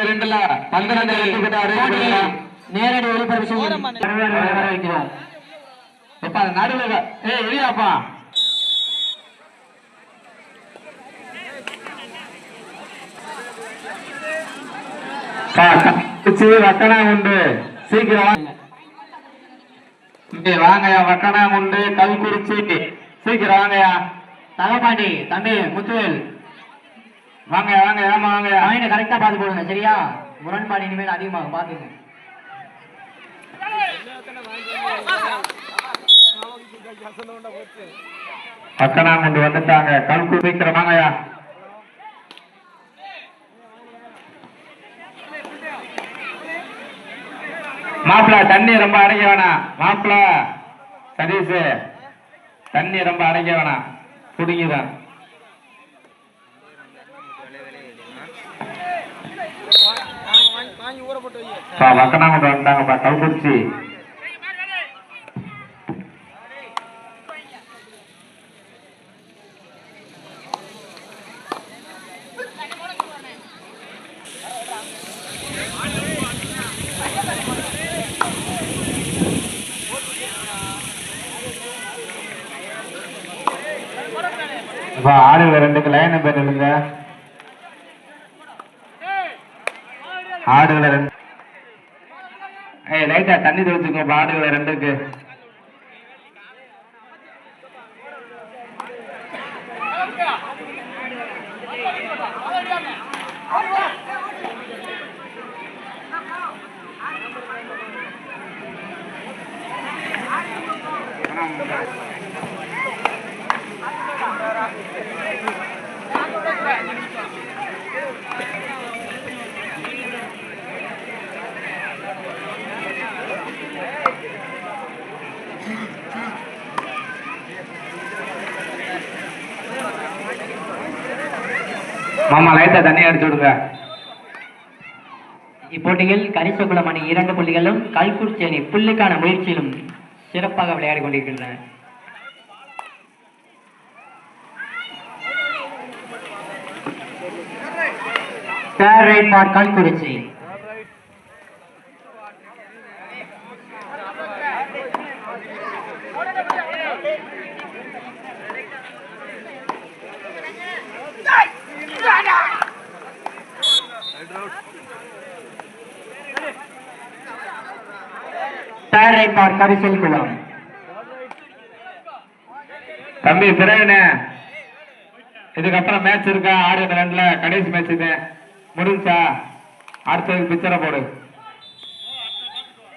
2ல 12 வெற்றி பெற்றார். நேரடி ஒளிபரப்பு வைக்கிறோம். எப்பா நடுவில் வெளியாப்பா வக்கனா உண்டு சீக்கிரம் வாங்கயா. வக்கனா உண்டு கல்குறிச்சி சீக்கிரம் வாங்கயா. தகப்பாண்டி தம்பி முத்துவேல் வாங்க வாங்க ஏமா வாங்க. பாயிண்ட கரெக்டா பார்த்து போடுங்க சரியா. முரண்பாடு இனிமேல் அதிகமாக பாத்துங்க. பக்கனா கொண்டு வந்துட்டாங்க. கல்கு சீக்கிரம் வாங்கயா. மாப்பிள தண்ணி ரொம்ப அடைக்க வேணாம். மாப்பிள சதீஷ் தண்ணி ரொம்ப அடைக்க வேணாம். குடிங்கதான் வக்கனா கொண்டு வந்துட்டாங்கப்பா. கல்குறிச்சி ஆடுகள் 2க்கு லைன் பேர் எழுங்க. ஆடுகளை 2 லைட்டா தண்ணி தெளிச்சுக்கோப்பா. ஆடுகளை 2க்கு மாமா லைட்டா தண்ணி அடிச்சு விடுங்க. இப்போட்டியில் கரிசகுளம் அணி 2 புள்ளிகளும் கல்குறிச்சி அணி புள்ளிக்கான முயற்சியிலும் சிறப்பாக விளையாடி கொண்டிருக்கின்றன. கல்குறிச்சி கரிசல்குளம் தம்பி பிறகுனே இதுக்கப்புறம் மேட்ச் இருக்கா? ஆடு 2ல கடைசி மேட்ச் இது முடிஞ்சா அடுத்தது பிச்சரை போடு.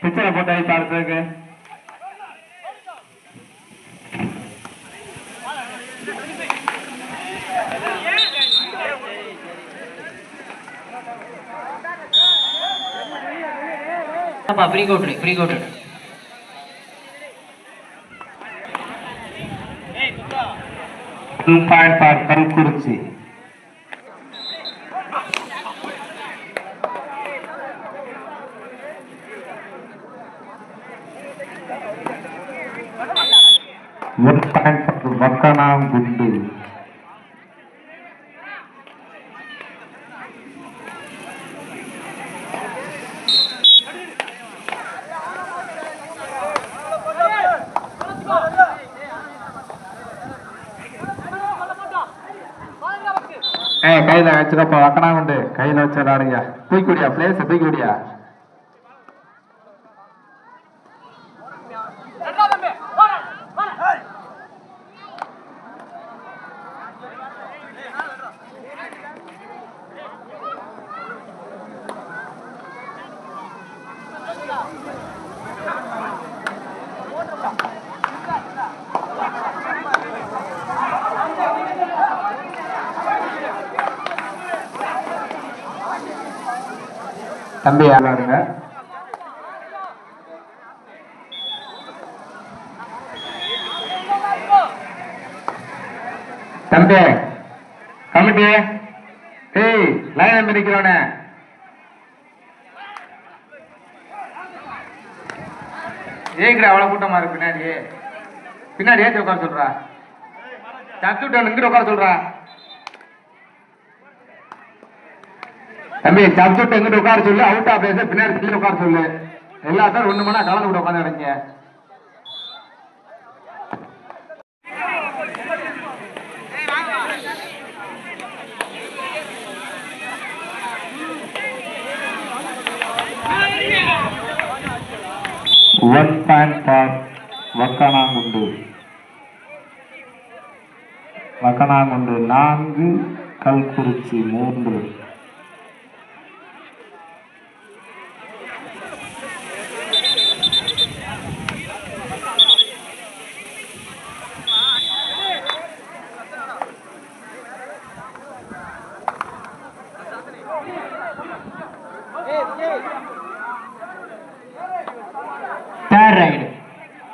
பிச்சரை போட்டு வைப்பா அடுத்ததுக்கு. Free court 2 point for Kalkurichi. Vakkanangundu கையில வச்சுக்கப்பா. வக்கனாங்குண்டு கையில வச்சு விளையாடுங்க. தூக்கிடியா பிளேஸ் தூக்கிடியா. தம்பி விளையாடுங்க. தம்பி கமிட்டி லைன் நம்பர் இருக்கிறோனே ஏங்கிற அவ்வளவு கூட்டமா இருக்கு. பின்னாடி ஏற்றி உட்கார சொல்றா. சத்துட்டு இங்கிட்ட உட்கார சொல்றா. தம்பி சப்ஜெக்ட் எங்கிட்ட உட்கார சொல்லு, அவுட் ஆஃப் பேச பின்னாடி தள்ளி உட்கார சொல்லு. எல்லாத்தையும் 1 மணி நேரம் கலந்து கூட உட்காந்து கிடைங்க. One point for Vakkanangundu. Vakkanangundu 4, Kalkurichi 3. Third raid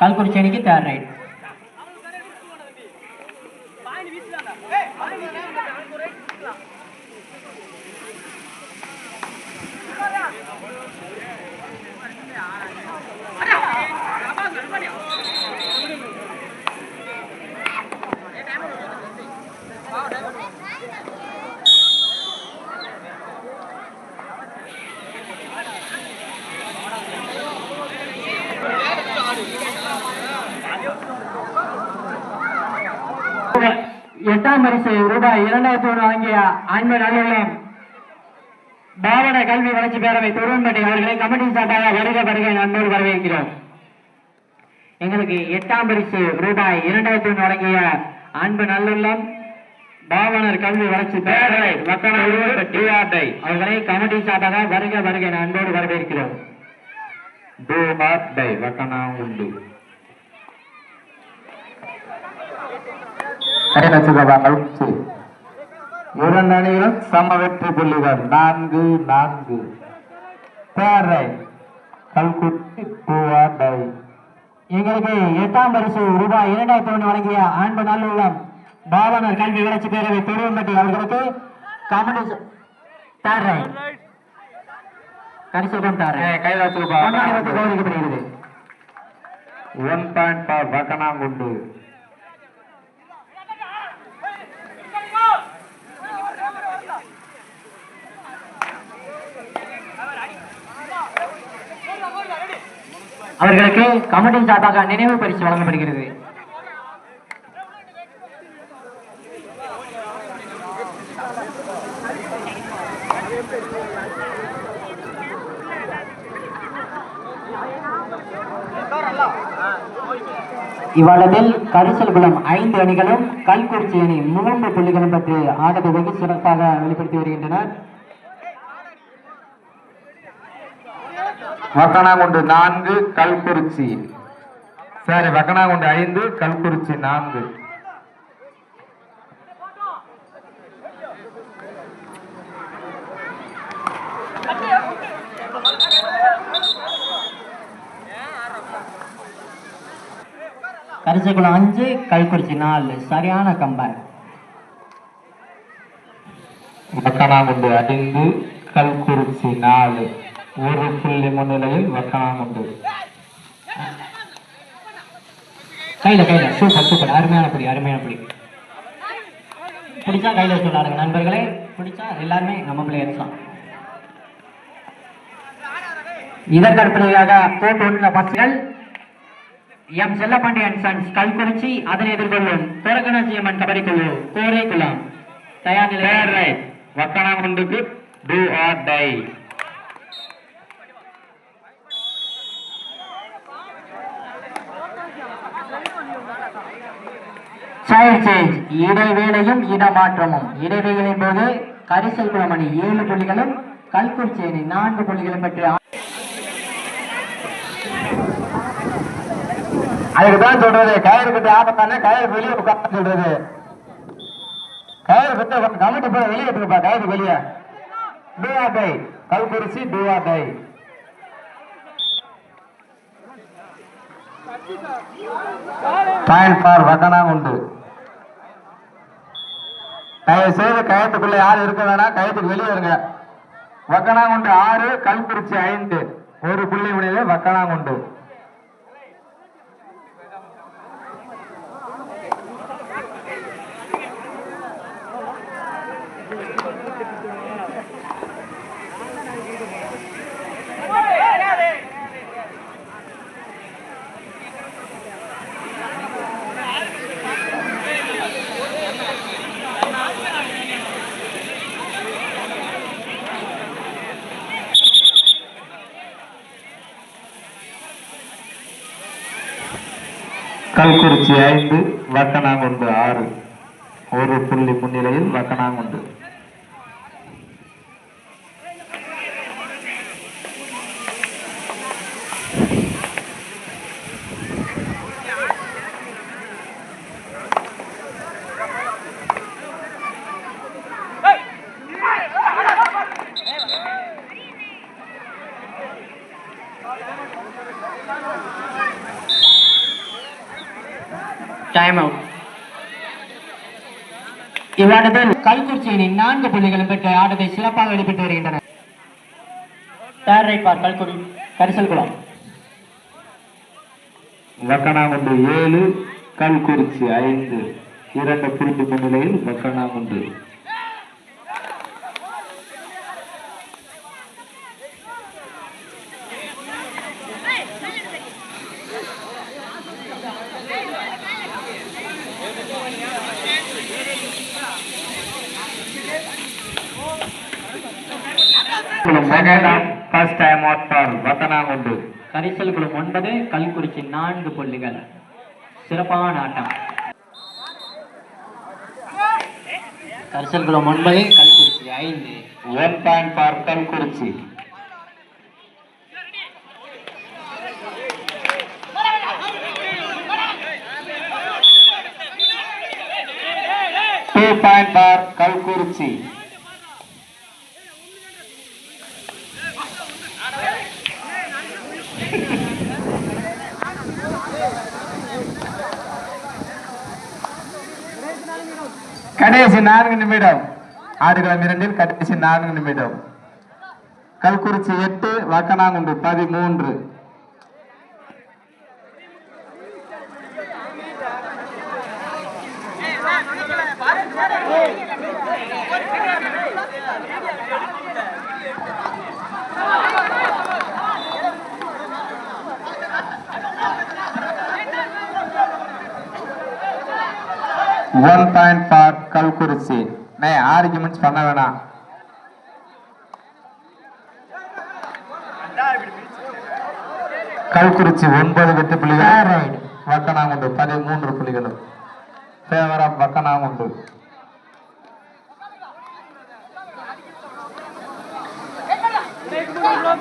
Kalkurichi அணிக்கு தேர்ட் ரைடு. எட்டாம் பரிசு ரூபாய் 2000 வழங்கிய அன்பு நல்லுள்ளம் பாவன கல்வி வளர்ச்சி பேரவை துருவன்பட்டி அவர்களை கமிட்டி சார்பாக வருக வருகை அன்போடு வரவேற்கிறோம். எங்களுக்கு 8ஆம் பரிசு ரூபாய் 2000 வழங்கிய அன்பு நல்லுள்ளம் பாவனர் கல்வி வளர்ச்சி பேரவை அவர்களை கமிட்டி சார்பாக வருக வருகை அன்போடு வரவேற்கிறோம். இரண்டு அணிகளும் சம வெற்றி புள்ளிகள் 4-4. கல்குட்டி பூவாடை. எங்களுக்கு 8ஆம் பரிசு ரூபாய் 2000 வழங்கிய அன்பு நல்லுள்ளம் பாவனர் கல்வி வளர்ச்சி பேரவை துருவன்பட்டி அவர்களுக்கு கமிட்டி தாரை கரிசோகம் தாரை கௌரவிக்கப்படுகிறது. 1 பாயிண்ட் ஃபார் வக்கனாங்குண்டு. அவர்களுக்கு கமிட்டி சார்பாக நினைவு பரிசு வழங்கப்படுகிறது. இவ்வாடத்தில் கரிசல்குளம் 5 அணிகளும் கல்குறிச்சி அணி 3 புள்ளிகளும் பெற்று ஆட்டத்தை வெகு சிறப்பாக வெளிப்படுத்தி வருகின்றனர். வக்கனாங்குண்டு 4, கல்குறிச்சி வக்கனாங்குண்டு 5, கல்குறிச்சி 4. கரிசல்குளம் 5, கல்குறிச்சி 4. சரியான கம்பேர். வக்கனாங்குண்டு 5, கல்குறிச்சி 4. 1 புள்ளி முன்னிலையில் வக்கனாங்குண்டு. கையில சூப்பர் அருமையான புடி பிடிச்சா கையில சொல்லாருங்க நண்பர்களே. பிடிச்சா எல்லாருமே நம்ம பிள்ளையர்ஸ் தான். இதற்கு அடுத்ததாக கோட் 1 பசங்கள் எம் செல்லப்பாண்டியன் சன்ஸ் கல்குறிச்சி அதனை எதிர்கொள்ளும் கோரகணாச்சியம்மன் கபடி குழு கோரைக்குளம் தயார் நிலை. வக்கனாங்குண்டுக்கு do or die. Side change இடைவேளையும் இடமாற்றமும். இடைவேளையின் போது கரிசல்குளம் அணி 7 புள்ளிகளும் கல்குறிச்சி அணி 4 புள்ளிகளும் பெற்று அதுக்குதான் சொல்றது கயிறு கட்டி ஆபத்தானே கயிறு வெளியே உட்கார சொல்றது. கயிறு கட்ட கமிட்டி போய் வெளியே எடுத்துப்பா. கயிறு வெளியே do or die. Kalkurichi do or die. Point for Vakkanangundu. தயவு செய்து கயத்துக்குள்ள யாரும் இருக்க வேணாம், கயத்துக்கு வெளியே இருங்க. வக்கனாங்குண்டு 6, கல்குறிச்சி 5. 1 புள்ளி முனையில வக்கனாங்குண்டு. கல்குறிச்சி 5 வக்கனாங்குண்டு 6 ஒரு புள்ளி முன்னிலையில் வக்கனாங்குண்டு. Time out. இவ்வாட்டத்தில் கல்குறிச்சி அணி 4 புள்ளிகளும் பெற்று ஆட்டத்தை சிறப்பாக வெளிப்பட்டு வருகின்றனர். தேர்ட் ரைட் பார் கல்குடி கரிசல் குளம். வக்கனாங்குண்டு 7 கல்குறிச்சி 5 2 புள்ளி முன்னிலையில் Vakkanangundu. First time out for Vakkanangundu. கரிசல் குளம் 9 கல்குறிச்சி 4 புள்ளிகள். சிறப்பான ஆட்டம். கரிசல் குளம் 9 Kalkurichi 5. 1 point for Kalkurichi. Two point for Kalkurichi. கடைசி 4 நிமிடம். ஆடுகளம் 2 கடைசி 4 நிமிடம். Kalkurichi 8 Vakkanangundu 13. One point for Kalkurichi. Arguments பண்ண வேணாம். கல்குறிச்சி 9 வெற்றி புள்ளிகள், வக்கனாங்குண்டு 13 புள்ளிகளும். Favour of Vakkanangundu.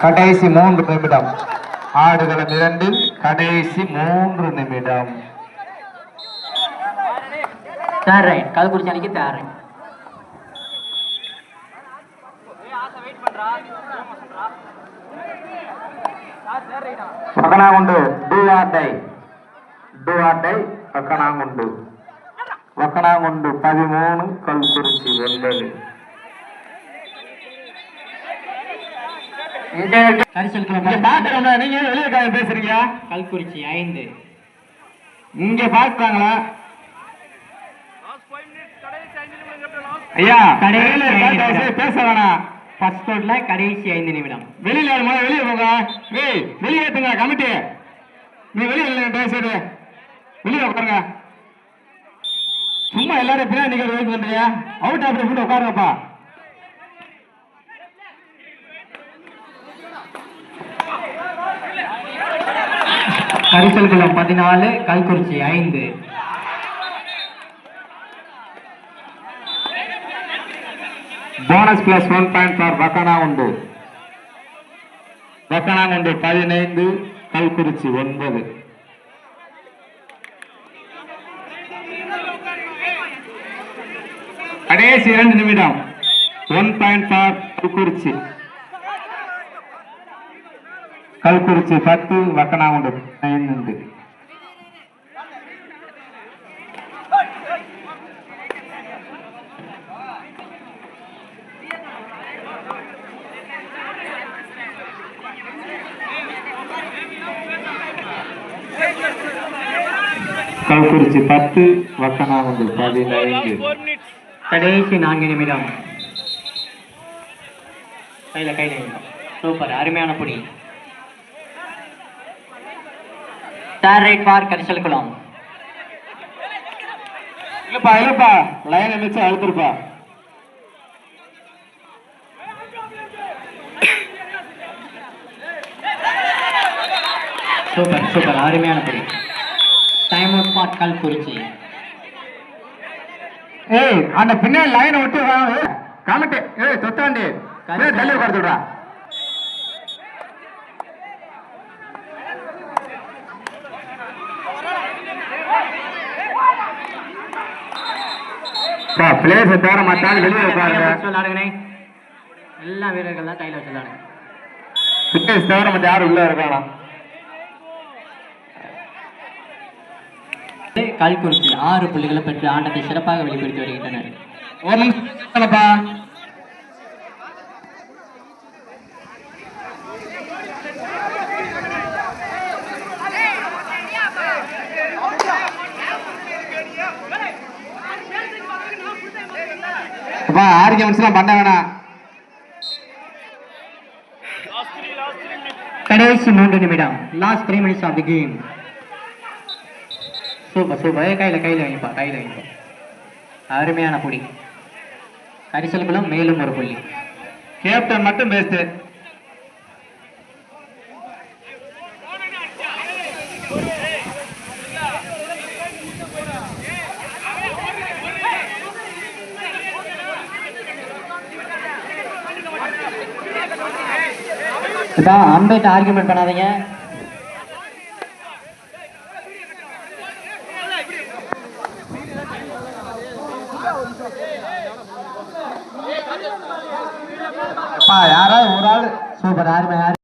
கடைசி 3 நிமிடம். ஆடுகளம் 2 கடைசி 3 நிமிடம். தேர்ட் ரைட் கல்குறிச்சி அணிக்கு third raid. Vakkanangundu do or die. Vakkanangundu. Vakkanangundu 13 Kalkurichi 9. Karisal குளம் நீங்க வெளியே பேசுறீங்க. கல்குறிச்சி 5. இங்க பாக்குறாங்களா ஐயா? பேச வேணாம். ஃபர்ஸ்ட் கோட்ல கடைசி 5 நிமிடம். வெளியில வெளியே போங்க. வெளியே ஏத்துங்க கமிட்டி. நீ வெளியே பேசுறது வெளியே உட்காருங்க. சும்மா எல்லாரும் பின்னாடி நீங்க வெயிட் பண்றீங்க. அவுட் ஆஃப் போட்டு உட்காருங்கப்பா. Karisal Kulam 14 Kalkurichi 5. Bonus plus 1 point for Vakkanangundu. Vakkanangundu 15 Kalkurichi 9. கடைசி 2 நிமிடம். 1 பாயிண்ட் ஃபார் கல்குறிச்சி. கல்குறிச்சி 10 வக்கனாங்குண்டு 15. கல்குறிச்சி 10 வக்கனாங்குண்டு 15. கடைசி 4 நிமிடம். கையில சூப்பர் அருமையான புடி. தேர்ட் ரைட் ஃபார் கரிசல் குளம். இல்லப்பா லைன் அமைச்சு அழுத்துருப்பா. சூப்பர் அருமையான புடி. Time out for Kalkurichi. ஏய் அந்த பின்னாடி லைனை விட்டு காமெண்ட் ஏய் தொத்தாண்டி தள்ளி உட்கார்ந்துடுறா. பிளேயர்ஸ் தவிர மத்தாலும் வெளியே உட்காருங்க. விளையாடுங்க, எல்லா வீரர்கள் தான் கையில் வச்சு விளையாடுங்க. பிளேயர்ஸ் தவிர மத்த யாரும் உள்ள இருக்கானா? கல்குறிச்சி 6 புள்ளிகளை பெற்று ஆட்டத்தை சிறப்பாக வெளிப்படுத்தி வருகின்றனர். ஒரு நிமிஷம்ப்பா. ஆர்கியூமெண்ட்ஸ்லாம் பண்ண வேணாம். கடைசி 3 நிமிடம். Last 3 minutes of the game. Super super. கையில் வைப்பா. அருமையான புள்ளி. கரிசல்குளம் மேலும் ஒரு புள்ளி. கேப்டன் மட்டும் பேசு. அம்பேட் ஆர்கியூமெண்ட் பண்ணாதீங்க. யாராவது ஒரு ஆள் சூப்பர். அருமை.